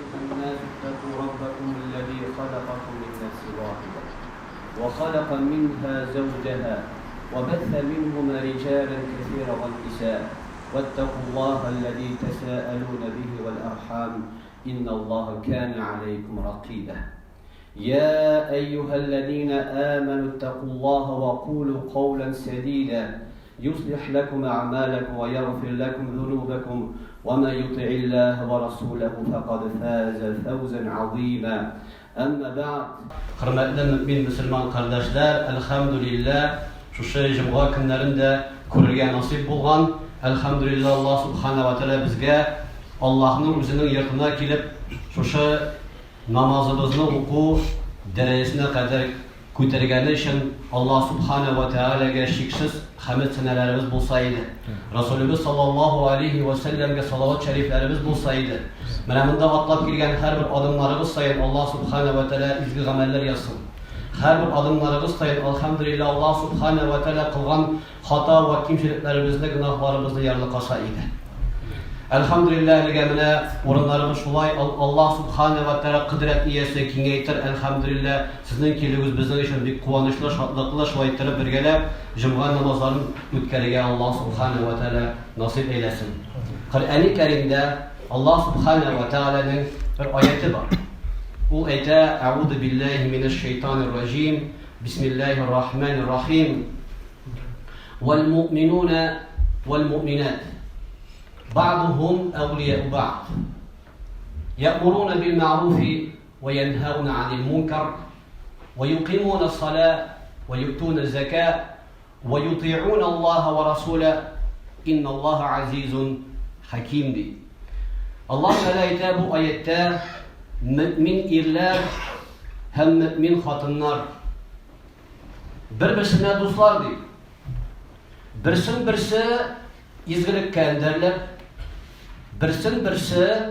أيها الناس اتقوا ربكم الذي خلقكم من نفس واحدة وخلق منها زوجها وبث منهما رجالا كثيرا ونساء واتقوا الله الذي تساءلون به والأرحام إن الله كان عليكم رقيبا يا أيها الذين آمنوا اتقوا الله وقولوا قولا سديدا يصلح لكم أعمالكم ويغفر لكم ذنوبكم ومن يطع الله ورسوله فقد فاز فوزا عظيما أما بعد Hürmetli mümin Müslüman kardeşler, elhamdülillah şu cuma günlerinde körüge nasip bulgan, elhamdülillah Allah subhanahu ve teala bizge Allah'ın özünün yurtuna gelip şu namazımızı oku derecesine kadar көтергені için Allah subhanahu ve teala'ya şeksiz hamd senelerimiz bulsaydı. Resulümüz sallallahu aleyhi ve sellem'e salavat şeriflerimiz bulsaydı. Menamında atlap girgen her bir adımlarımız sayın Allah subhanahu ve teala izgi ameller yazsın. Her bir adımlarımız sayın elhamdülillah Allah subhanahu ve teala kılgan hata ve kimseliklerimizde günahlarımızda yarlı kasaydı. Elhamdülillah ligemine orunlarımız şulay Allah subhanahu ve teala kudret iyesi kengeytir elhamdülillah sizin keliniz bizden için bir kuvanışlı şatlıklı şuaytırıp birgele cumgan namazların ötkerige Allah subhanahu ve teala nasip eylesin. Kur'an-ı Kerim'de Allah subhanahu ve teala'nın bir ayeti var. O ayette Euzu billahi mineşşeytanirracim Bismillahirrahmanirrahim Vel mu'minune vel mu'minat بعضهم أولياء بعض يأمرون بالمعروف وينهون عن المنكر ويقيمون الصلاة ويؤتون الزكاة ويطيعون الله ورسوله إن الله عزيز حكيم دي الله لا يتاب آياته mümin erler hem mümin kadınlar birbirine dostlar değil. Birisi izgilik kendilerler birisi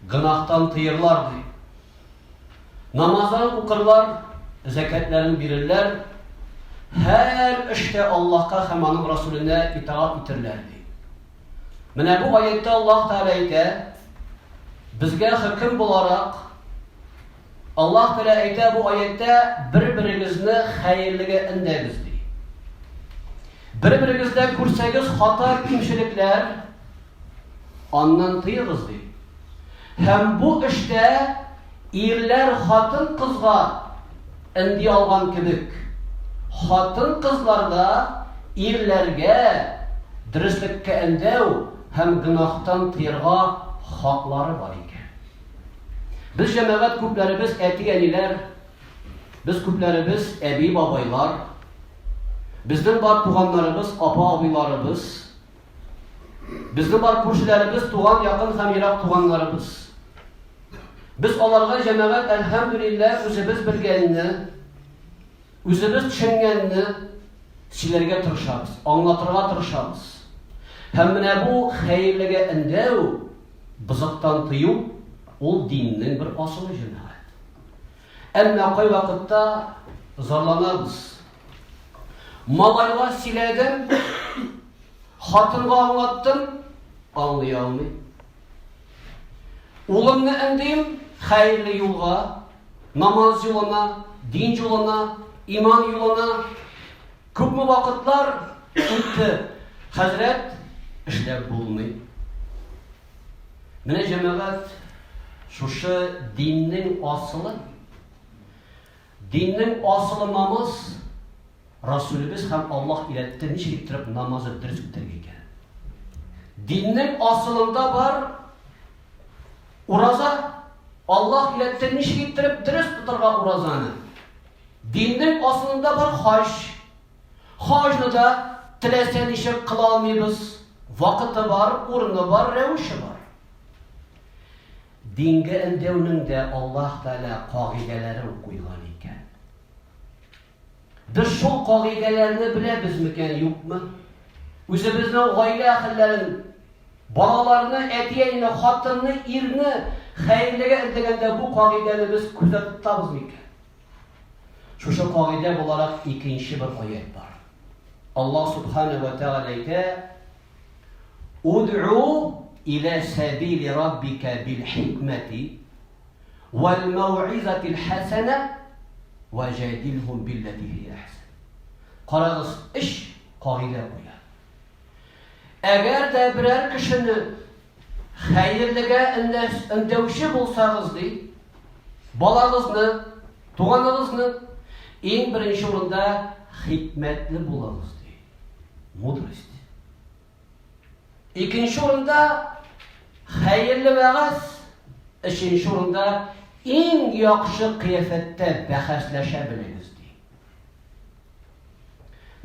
günahtan tıyırlar diye. Namazlarını okurlar, zekatlarını verirler, her işte Allah'a hem onun Resulüne itaat etirler diye. Mene bu ayette Allah Teala ite, bizge hüküm olarak Allah Teala ite bu ayette birbirinizni hayırlıga indegiz diye. Birbirinizde görsegiz hata kimşilikler ondan tıyırız diye. Hem bu işte erler hatın kızga indi algan kibik. Hatın kızlar da erlerge dürüstlükke indev hem günahtan tıyırga hakları var iken. Biz cemaat küplerimiz etiyeniler, biz küplerimiz ebi babaylar, bizden var tuğanlarımız, apa abilarımız, bizden var kurşilerimiz, tuğan yakın hem yirak tuğanlarımız. Biz onlarga cemaat elhamdülillah özümüz bilgenini, özümüz düşüngenini sizlerge tırışamız, anlatırga tırışamız. Hem mine bu hayırlıga indev, bızıktan tıyıp, ol dininin bir asılı cemaat. Emme koy vakitte zarlanarız. Malayla siledim, hatırga anlattım, anlayalmayım. Ulumnu indim, hayırlı yolga, namaz yoluna, din yoluna, iman yoluna, köpmü vakitler öttü. Hazret, işler bulmayın. Mene cemaat, şu dinin asılı. Dinin asılı namaz, Resulümüz hem Allah iletti nice getirip namazı dürüst bitirgeyken. Dinin asılında var uraza, Allah iletti nice getirip dürüst bitirga urazanı. Dinin asılında var hac. Hacını da tilesen işe kılalmayız. Vakıtı var, urunu var, revuşu var. Dinge endevinin de Allah Teala kagidelerini koygan iken. Biz şu kagidelerini bilebiz miken yok mu? Özümüzün aile ahillerin, balalarını, etiyenini, hatırını, irini hayırlıga integende bu kagideni biz küzetip tutabız miken? Şu kagide olarak ikinci bir ayet var. Allah subhanahu ve teala ite Ud'u ila sabili rabbika bil hikmeti وَالْمَوْعِزَةِ الْحَسَنَةِ وَجَادِلْهُمْ بِالَّتِي هِيَ أَحْسَنُ. Qarağız, iş qagıda qoya. Əgər də birər kişini xeyirliğə ündəvşi bulsağız deyil, balağızını, tuğanığızını en birinci orunda hikmetli bulağız deyil. Mudrist. İkinci orunda xeyirli vəğəz, üçüncü orunda en yaxşı qiyafətdə bəhəsləşə biliriz deyil.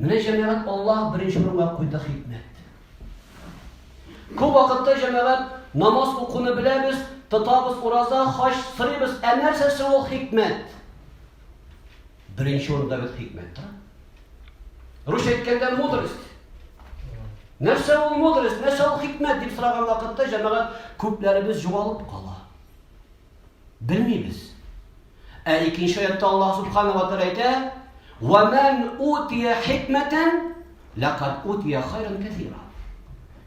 Mənə cəmiyyət Allah birinci orunda qoydu hikmet. Көп vaqtda cəmiyyət namaz oxunu bilemiz, tutabız, oraza, haç, sırıyız, nərsəsi ol hikmet. Birinci orunda bir hikmet. Ruş etkəndə mudrist. Nərsə ol mudrist, nərsə ol hikmet deyib sırağın vaqtda cəmiyyət köplərimiz juvalıp qala. Bilmeyiz. İkinci ayette Allah subhanahu wa ta'ala ayette وَمَنْ اُوْتِيَ حِكْمَةً لَقَدْ اُوْتِيَ خَيْرًا كَثِيرًا.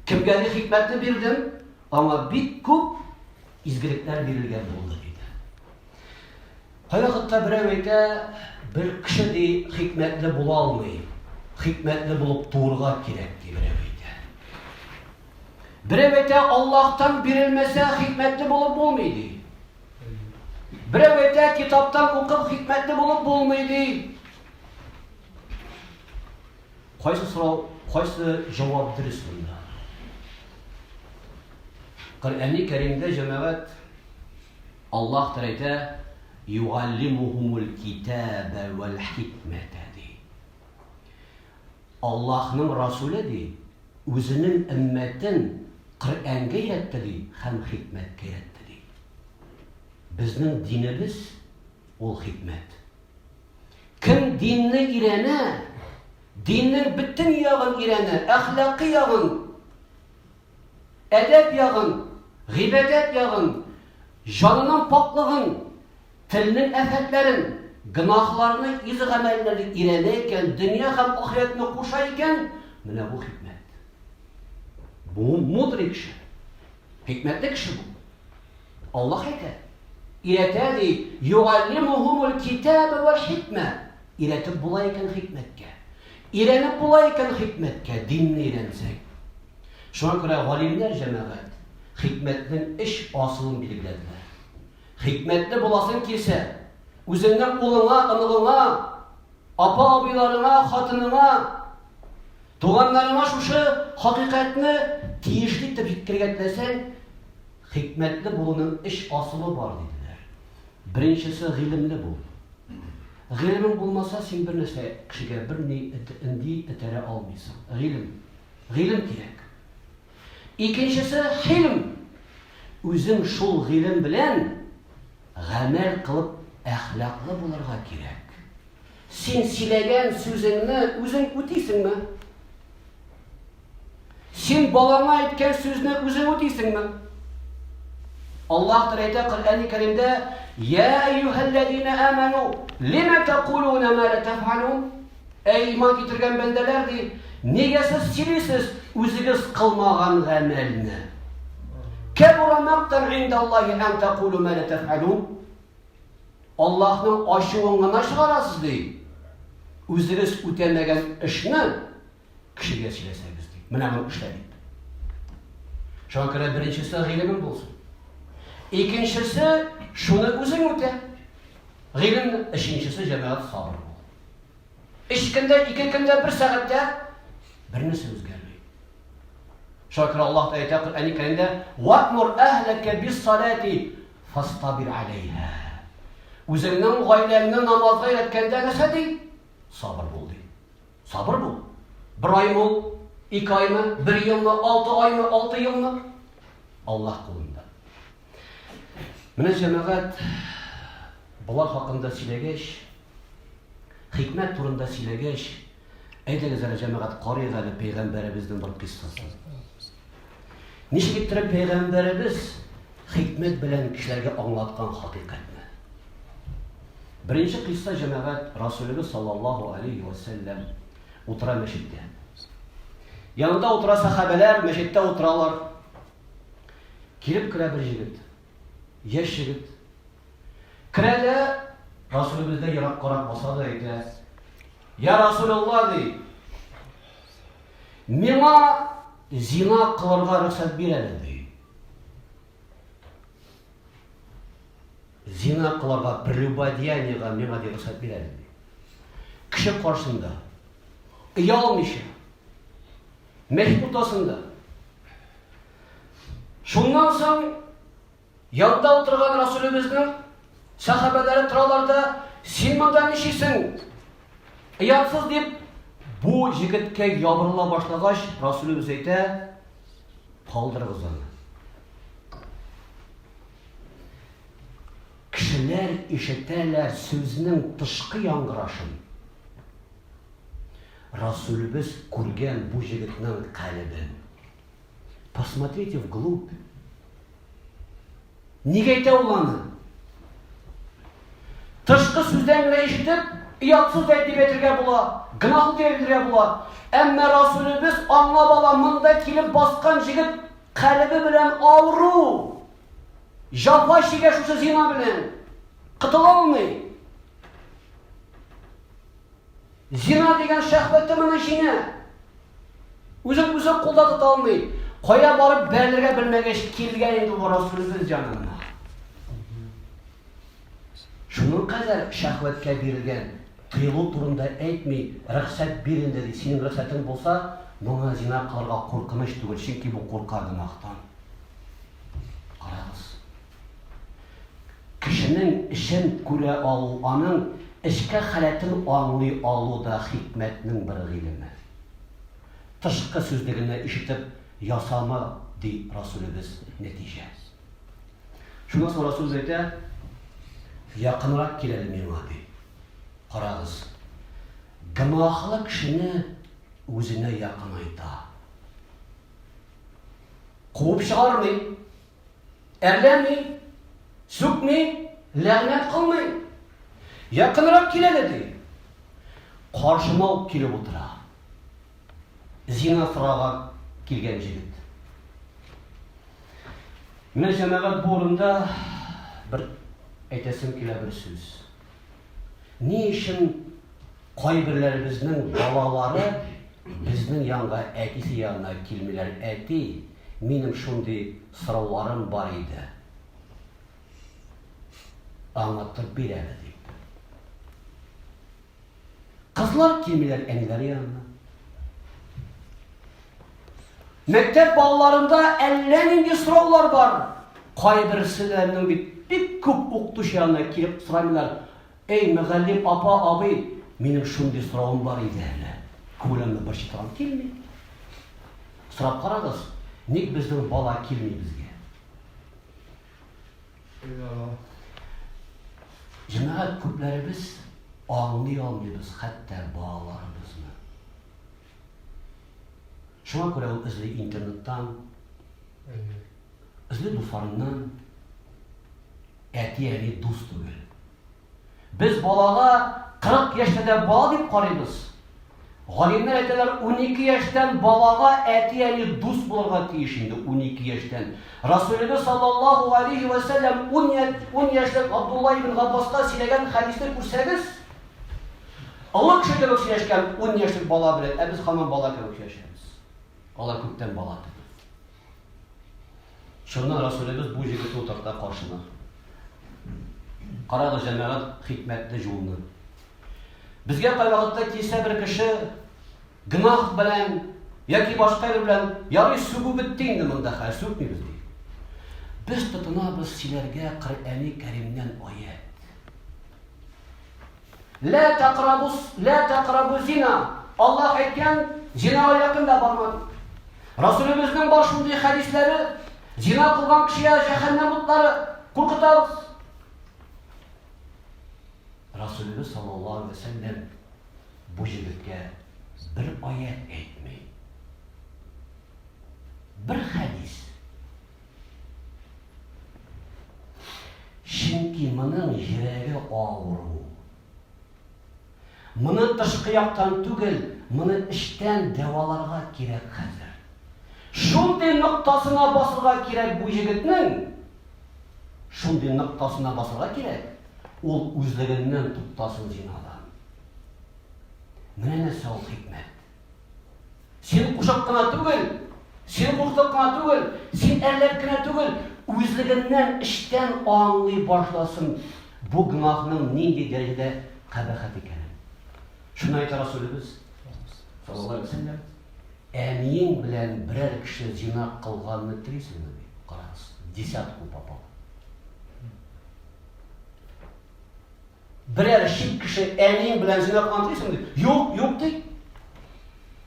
Kimgəli hikmətini bildim, ama bir köp izgilikler verilgen oldu dedi. Hayatda bir evde bir kişi de hikmetli bulalmayı, hikmetli bulup doğruğa gerekti bir evde. Bir evde Allah'tan birilmese hikmetli bulup olmaydı. Bir evde kitaptan okup hikmetli bulup olmaydı. Qaysı soru, qaysı cevap dürüst bunda? Kur'an-ı Kerim'de cemaat Allah Teala yuallimuhumul kitabe vel hikmete deyil. Allah'ın Resulü deyil, özünün ümmetin Kur'an'ga yetti deyil, hem hikmetke yetti deyil. Bizning dinimiz ol hikmet. Kim dinni irene, dinnin bütün yağın irene, ahlakı yağın, edep yağın, gıybet yağın, canının paklığın, tilinin efetlerin, günahlarını, iz amellerini ireleyken, dünya hem ahiretini kuşayken, mene bu hikmet. Bu mudrik kişi. Hikmetli kişi bu. Allah ete. İrete değil, yuallimuhumul kitabe vel hikme. İretip bulayken hikmetke. İrenip bulayken hikmetke, dinini irensek. Şuna göre galimler cemaat, hikmetinin iş asılını bilgilerdiler. Hikmetli bulasın kise, üzerinden kuluna, anılına, apa abilarına, hatınına, tuğanlarına şu hakikatini tiyişlik de fikirgetlesen, hikmetli bulunun iş asılı var dediler. Birincisi g'ilimli bul. G'ilimin bulmasa sen bir nese kişiye bir indi etere almaysan. G'ilim gerek. İkincisi hilm. Özün şul g'ilim bilen gamel kılıp ahlaklı bularga gerek. Sen silegen sözünü özün öteysin mi? Sen balana etken sözünü özün öteysin mi? Allah Teala Kur'an-ı Kerim'de Ya eyyühellezine amenu lime tekulune ma la tef'alun. Ey iman getirgen bendeler deyip nege siz silisiz özünüz kılmağan amelini. Kebura maqtan indallahi en tekulu ma la tef'alun. Allah'ın aşığına çıkarasız deyip özünüz ötemegen işini kişiye sileseniz deyip. Mına bu işledik. Şu an kadar birincisi g'ilimin bulsun. İkincisi şunu özün öte. G'ilim, üçüncüsü cemaat sabır bol. İki günde bir saatte bir nesi özgermeyin. Şakir Allah da ayet Kur'an-ı Kerim'de وَأْمُرْ أَهْلَكَ بِالصَّلَاةِ فَاسْتَبِرْ عَلَيْهَا. Üzerinden gaylerinden namazga yetkende nese değil? Sabır bol değil. Sabır bol. Bir ay mı, 2 ay mı, 1 yıl mı, 6 ay mı, 6 yıl mı? Allah kulunda. Mene cemaat bular hakkında silegeç, hikmet turunda silegeç, eydiniz hele cemaat qarıyız hele Peygamberimizden bir kıssası. Nişliktir Peygamberimiz hikmet bilen kişilerge anlatkan hakikatni. Birinci kıssa cemaat Resulümüz sallallahu aleyhi ve sellem otura meşitte. Yanında otura sahabeler meşitte oturalar. Kirip kire bir jigit. Yaş jigit, Керәдә Расулыбызда ерак карап баса да әйтә: "Я Расулулла ди, миңа зина кылырга рөхсәт бир әле" ди. Зина кылырга, прелюбодеяниега миңа ди рөхсәт бир әле ди. Кеше каршында, оялмыйча, мәхбут астында. Шуннан соң янда утырган Расулыбызның сахабалары торалар да: "Син монда ничисең? Оятсыз" дип, бу җегеткә ябырыла башлагач, Расулыбыз әйтә: "Калдырыгыз аны." Кешеләр ишетәләр сүзнең тышкы яңгырашын. Расулыбыз күргән бу җегетнең калебен. Посмотрите вглубь. Нигә әйтә ул аны? Тышкы сүздән генә ишетеп, оятсыз дип әйтергә була, гөнаһлы дип әйтергә була. Әмма Расулыбыз аңлап ала, монда килеп баскан җегет калебе белән авыру. Җафа чигә шушы зина белән. Кытыла алмый. Зина дигән шәһвәтте моны җиңә. Үзен кулда тота алмый. Кая барып бәрелергә белмәгәч килгән инде бу Расулыбыз җанына. Шуның кадәр шәһвәткә бирелгән. Тыелу турында әйтми, рөхсәт бир инде ди. Синең рөхсәтең булса, моңа зина кылырга куркыныч түгел, чөнки бу курка гөнаһтан. Карагыз. Кешенең эшен күрә алу, аның эшкә халәтен аңлый алу да хикмәтнең бер гыйлеме. Тышкы сүзлегенә ишетеп ясама ди Расулыбыз нәтиҗә. Шуннан соң Расулыбыз әйтә: "Якынрак кил әле миңа" ди. Карагыз. Гөнаһлы кешене үзенә якынайта. Куып чыгармый, әрләмий, сүкми, ләгънәт кылмый. Якынрак кил әле ди. Каршыма ук килеп утыра. Зина сорага килгән җегет. Менә җәмәгать бу урында бер әйтәсем килә бер сүз. Ни өчен кайберләребезнең балалары безнең янга әтисе янына килмиләр? Әти, минем шундый сорауларым бар иде. Аңлатып бир әле дип. Кызлар килмиләр әниләр янына. Мәктәп балаларында әллә нинди сораулар бар. Кайберселәрнең бик күп укытучы янына килеп сорыйлар: "Эй, мөгаллим апа, абый, минем шундый сорауларым бар иде әле. Күңелемне бер читарам килми." Сорап карагыз, ник безнең бала килми безгә? Җәмәгать күпләребез аңлый алмыйбыз хәтта балаларыбызны. Шуңа күрә ул эзли интернеттан, эзли дусларыннан, әти-әни дус түгел. Без балага 40 яшьтә бала дип карыйбыз. Галимнәр әйтәләр, 12 яшьтән балага әти-әни дус булырга тиеш инде, 12 яшьтән. Расулыбыз саллаллаху алейхи ва саллям 10 яшьлек Абдулла ибн Габбаска сөйләгән хадисне күрсәгез, Алла кеше кебек сөйләшкән 10 яшьлек бала белән, ә без һаман бала кебек яшәбез. Алар күптән бала түгел. Шуннан Расулыбыз бу җегетне утырта каршына. Карагыз җәмәгать хикмәтле җулны. Безгә кайвакытта килсә бер кеше гөнаһ белән яки башка белән ярый сүгү бетте инде монда хәл сүкмибез ди. Без тотынабыз сөйләргә Коръәни Кәримнән аят. Ла тaqrabu зина. Аллаһ әйткән, зинага якында барма. Расулыбызның бар шундый хәдисләре, зина кылган кешегә җәһәннәм утлары куркытабыз. Расулыбыз саллаллаху алейхи ва саллям бу җегеткә бер аят әйтмәй. Бер хәдис. Чөнки моның йөрәге авыру. Моны тышкы яктан түгел, моны эчтән дәваларга кирәк хәзер. Шундый ноктасына басырга кирәк бу җегетнең. Шундый ноктасына басырга кирәк. ул үзлегеннән туктасын зинадан. Менә нәрсә ул хикмәт. Син кушап кына түгел, син куркып кына түгел, син әрләп кенә түгел, үзлегеннән эчтән аңлый башласын бу гынахның нинди дәрәҗәдә кабахәт икәнен. Шуны әйтә Расулыбыз саллаллаһу алейһи ва сәлләм. Әниең белән берәр кеше зина кылганны телисеңме? Карагыз, десятку попал. Берәр шик кеше әниең белән зина кылган телисеңме? Юк, юк ди.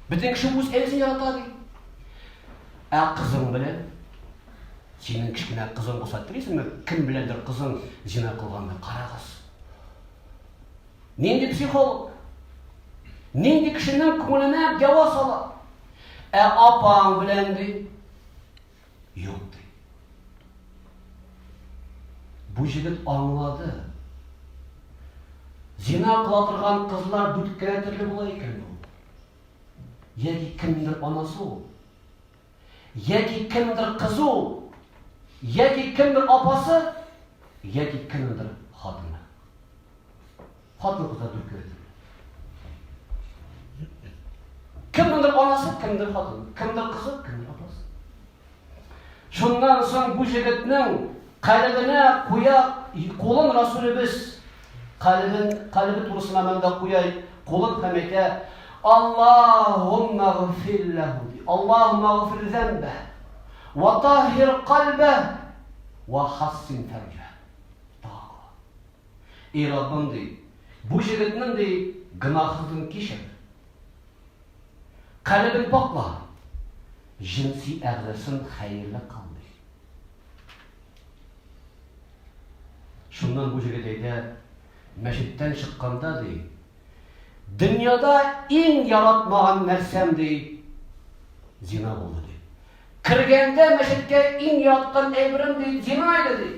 Бөтен кеше үз әнисен ярата ди. Ә кызың белән синең кичкенә кызың булса телисеңме? Кем беләндер кызың зина кылганны карагыз. Нинди психолог? Нинди кешенең күңеленә дәва сала? Ә апаң белән ди? Юк ди. Бу җегет аңлады. Зина кыла торган кызлар дүрткә төрле була икән бу. Яки кемдер анасы ул, яки кемдер кызы ул, яки кемдер апасы, яки кемдер хатыны. Хатыны кызы дүрткә. Кемдер анасы, кемдер хатыны, кемдер кызы, кемдер апасы. Шуннан соң бу җегетнең калбенә куя кулын Расулыбыз Kalbi turusuna ben de kuyay, kolun hemeke Allahumma gfir lehu, Allahumma gfir zembe ve tahhir kalbe ve hassin ferce. Ey Rabbim dey, bu jigitnin dey günahsızlığını keşir. Kalbin pakla, jinsi əğzəsin hayırlı kaldı. Şundan bu jigit eyde Мәчеттән чыкканда ди, дөньяда иң яратмаган нәрсәм ди, зина булды ди. Киргәндә мәчеткә иң яраткан әйберем ди, зина иде ди.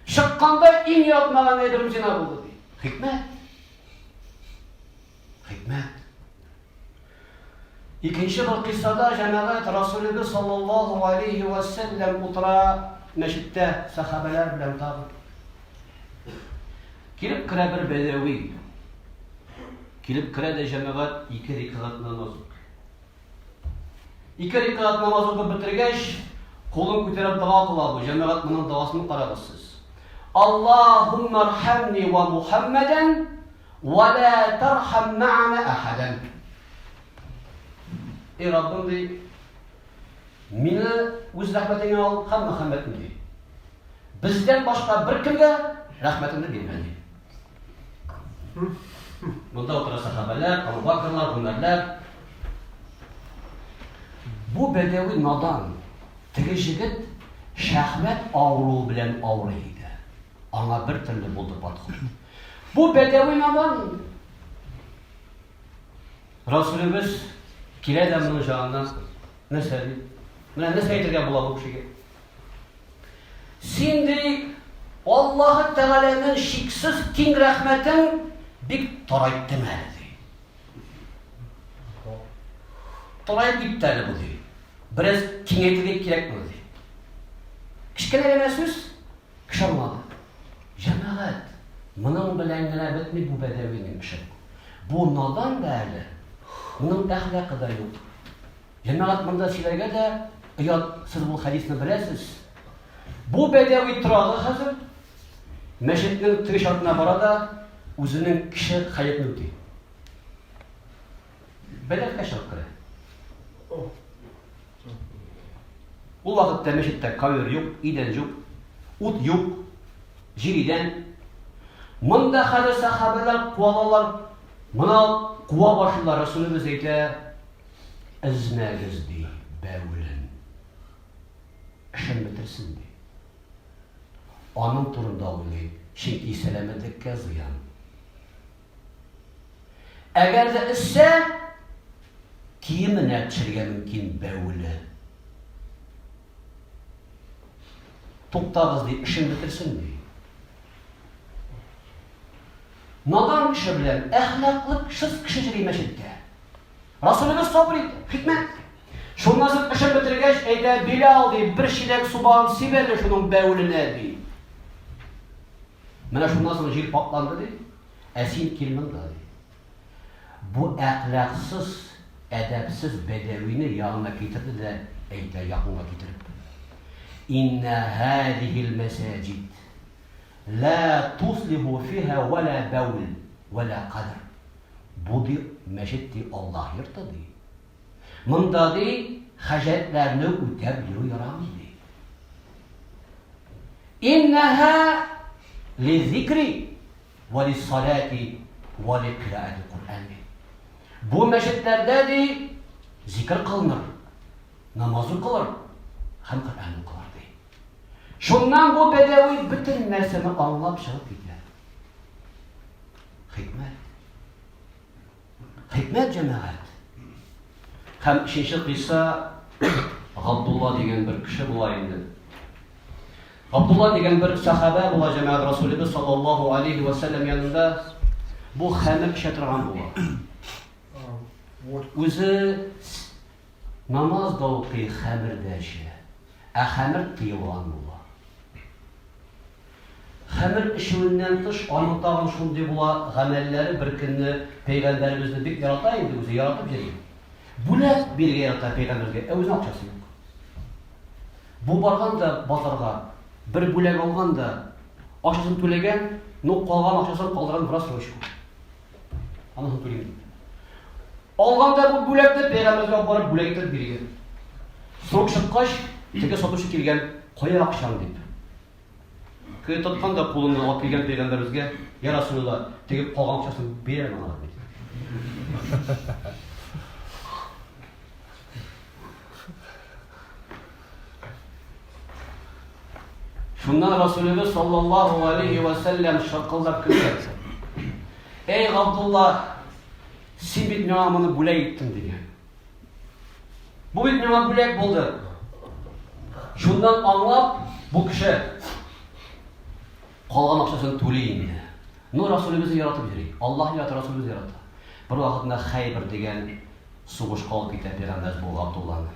Чыкканда иң яратмаган әйберем зина булды ди. Хикмәт. Хикмәт. Икенче бер кыйссада җәмәгать Расулыбыз саллаллаһу алейхи ва сәлләм утыра мәчеттә сахабалар белән табып. Килеп керә бер бәдәви. Килеп керә дә җәмәгать 2 рикъат намаз укый. 2 рикъат намаз укып бетергәч, кулын күтәреп дуа кыла бу. Җәмәгать моның дуасын карагыз сез. Аллаһумма архамни ва Мухаммадан ва ла тархам ма'ана ахадан. Ey Rabbim ди, мине үз рәхмәтеңә алып һәм Мөхәммәдне ди. Бездән башка бер кемгә рәхмәтеңне бирмә ди. Бунда утыра сахабалар, Абу Бакрлар, Гүмәрләр. Бу бәдәви надан, теге җегет шәхвәт авыруы белән авырый иде. Аңа бер төрле булды подход. Бу бәдәви надан. Расулыбыз килә дә моның җанына нәрсә ди? Менә нәрсә әйтергә була бу кешегә? Син ди Аллаһ Тәгаләнең шиксез киң рәхмәтен бик тарайттым әле ди. Тарайып китте әле бу ди. Бераз киңәйтергә кирәкме ди. Кичкенә генә сүз кеше аңлады. Җәмәгать, моның белән генә бетми бу бәдәвинең эше. Бу надан да әле. Моның әхлакы да юк. Җәмәгать монда сөйләргә дә оят, сез бу хадисны беләсез. Бу бәдәви торагы хәзер мәчетнең теге шартына бара да үзенең кеше хаятын үти. Бәдәвкә чыгып керә. Ул вакытта мәчеттә ковер юк, идән юк, ут юк, җиридән. Монда хәзер сахабалар куалалар, моны куа башлар. Расулыбыз әйтә, әзмәгез ди, бәүлен. Эшен бетерсен ди. Аның турында уйлый, чөнки сәламәтлеккә зыян. Әгәр дә эсә, киеменә төшәргә мөмкин бәүле. Туктагыз ди, эшен бетерсен ди. Надан кеше белән әхлаклы кеше йөри мәчеткә. Расулыбыз сабыр итте, хикмәт. Шуннан соң эшен бетергәч, әйтә, Билал ди, бер чиләк су багып сибәле шуның бәүленә ди. Менә шуннан соң җир патланды ди. Син кил монда ди. Бу әхлаксыз, әдәпсез бәдәвине янына китерде дә әйтә якынга китереп. Инна һадихил масаҗид ла туслиху фиха вала баул вала қадр. Бу ди мәчет ди Аллаһ йорты ди. Монда ди хаҗәтләрне үтәп йөрү ярамый ди. Иннаха лизикри ва лиссалати ва лиқираати Qur'ан. Бу мәчетләрдә ди зикр кылыныр, намаз укылыр, һәм Qur'ан укылыр ди. Шуннан бу бәдәви бөтен нәрсәне аңлап чыгып китә. Хикмәт җәмәгать. Һәм икенче кыйса Габдулла дигән бер кеше була инде. Габдулла дигән бер сахаба була җәмәгать Расулыбыз саллаллаһу алейхи ва саллям янында. Бу хәмер эчә торган була. Үзе намаз да укый, хәмер дә эчә. Хәмер тыелган була. Хәмер эчүеннән тыш аның тагын шундый була гамәлләре бер көнне пәйгамбәребезне бик ярата инде, үзе яратып йөри. Бүләк биргә ярата пәйгамбәргә, үзенең акчасы юк. Бу барганда базарга бер бүләк алганда акчасын түләгән, калган акчасын калдырган бераз сорочку. Анысын түләгән. Алганда бу бүләкне пәйгамбәргә барып бүләк итеп биргән. Срок чыккач, теге сатучы килгән, кая акчаң дип. Көй тотканда кулыннан алып килгән пәйгамбәребезгә, я Расулулла, теге калган акчасын бирә миңа дип. Шуннан Расулыбыз саллаллаһу алейхи ва саллям шакылдап көлгән. Эй Габдулла, син бит миңа моны бүләк иттең дигән. Бу бит миңа бүләк булды. Шуннан аңлап, бу кеше калган акчасын түләй инде. Расулыбызны яратып йөри. Аллаһ ярата, Расулыбыз ярата. Бер вакытта Хайбер дигән сугышка алып китә пәйгамбәр бу Габдулланы.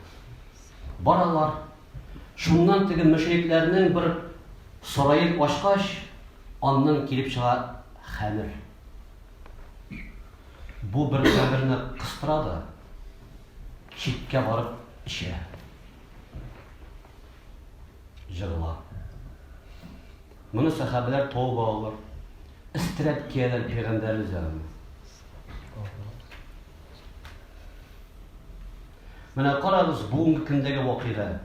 Баралар. Шуннан теге мөшрикләрнең бер сарайын ачкач, аннан килеп чыга хәмер. Бу бер хәмерне кыстыра да читкә барып эчә. Җырла. Моны сахабалар тауып алалар. Истирап кияләр пәйгамбәрбез янына. Менә карагыз бүгенге көндәге вакыйга.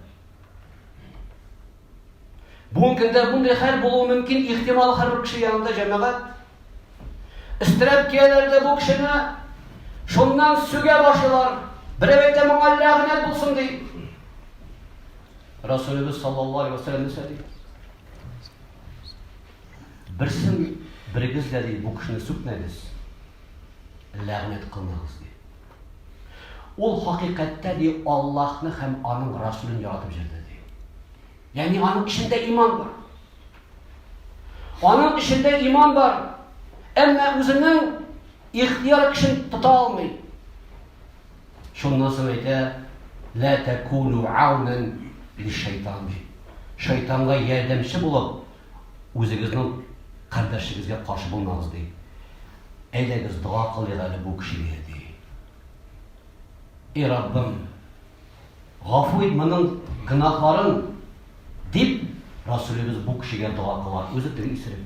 Бүгенге көндә бундай хәл булуы мөмкин, ихтимал һәр бер кеше янында җәмәгать. Истирап кияләр дә бу кешене шуннан сүгә башлар. Берәү әйтә моңа ләгънәт булсын ди. Расулыбыз саллаллаһу алейхи ва саллям сөйли. Берсен бирегез дә ди, бу кешене сүкмәгез. Ләгънәт кылмагыз ди. Ул хакыйкатьтә ди Аллаһны һәм аның Расулын яратып җирде ди. Ягъни аның ишендә иман бар. Аның ишендә иман бар. Әмма үзенең ихтияр кешен тота алмый. Шуннан соң әйтә: "Ла такуну аунан лишайтан." Шайтанга ярдәмче булып, үзегезнең кардәшегезгә каршы булмагыз ди. Әйдәгез дуа кылыйк әле бу кешегә ди. "Эй Раббым, гафу ит моның гынахларын" дип Расулыбыз бу кешегә дуа кылар. Үзе теге исерек.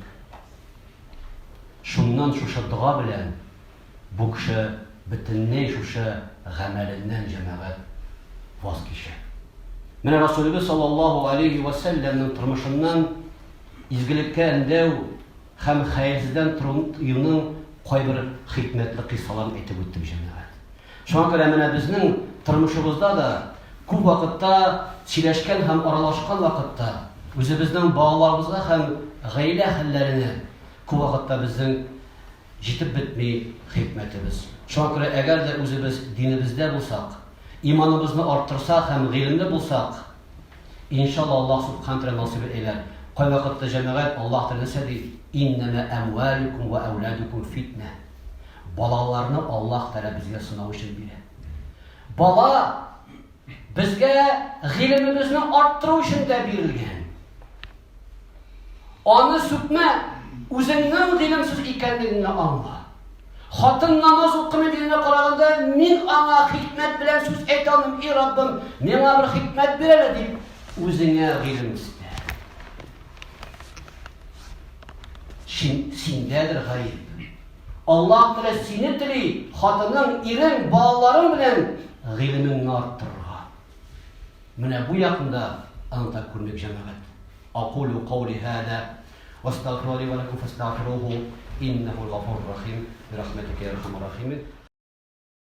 Шуннан шушы дуа белән бу кеше бөтенләй шушы гамәленнән җәмәгать ваз кичә. Менә Расулыбыз саллаллаһу алейхи ва саллямның тормышыннан изгелеккә әндәү һәм хәйрсездән тыюның кайбер хикмәтле кыйссаларын әйтеп үтте җәмәгать. Шуңа күрә менә безнең тормышыбызда да күп вакытта сөйләшкән һәм аралашкан вакытта үзебезнең балаларыбызга һәм гаилә хәлләренә күп вакытта безнең җитеп бетми хикмәтебез. Шуңа күрә әгәр дә үзебез динебездә булсак, иманыбызны арттырсак һәм гыйлемле булсак, иншалла Аллаһ субханәһу ва тәгалә насыйп итәр. Кай вакытта җәмәгать Аллаһ Тәгалә сәди: "Иннама амвалукум ва ауладукум фитна." Балаларны Аллаһ Тәгалә безгә сынау өчен бирә. Бала безгә гыйлемебезне арттыру өчен дә бирелгән. Аны сүкмә, Үзеңнең гыйлемсез икәнлегеңне аңла. Хатын намаз укымый дигәнгә караганда, мин аңа хикмәт белән сүз әйтә алмыйм, и Раббым, миңа бер хикмәт бир әле дип, үзеңә гыйлем итә. Синдәдер гаеп. Аллаһ Тәгалә сине тели, хатының, ирең, балаларың белән гыйлемеңне арттырырга. Менә бу якында анда күрмәк җәмәгать. Aqulu qawli hada واستغفر لي ولكم فاستغفروه إنه الغفور الرحيم برحمتك يا أرحم الراحمين.